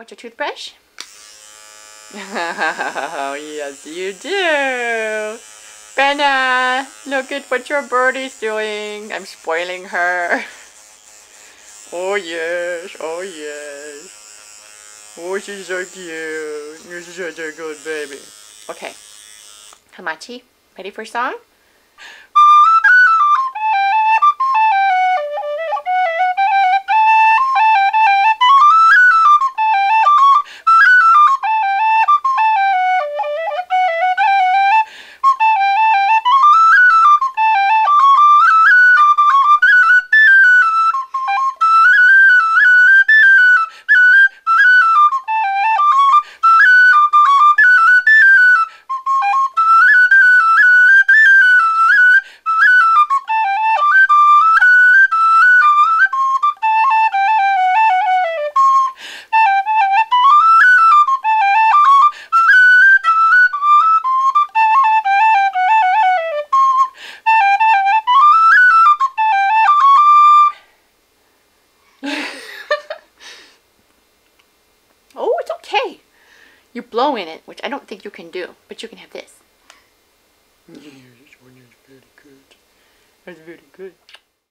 want your toothbrush? Oh, yes, you do. Benna, look at what your birdie's doing. I'm spoiling her. Oh, yes. Oh, yes. Oh, she's so cute. She's such a good baby. Okay. Hamachi, ready for a song? Oh, it's okay. You blow in it, which I don't think you can do, but you can have this. Yeah, this one is very good. That's very good.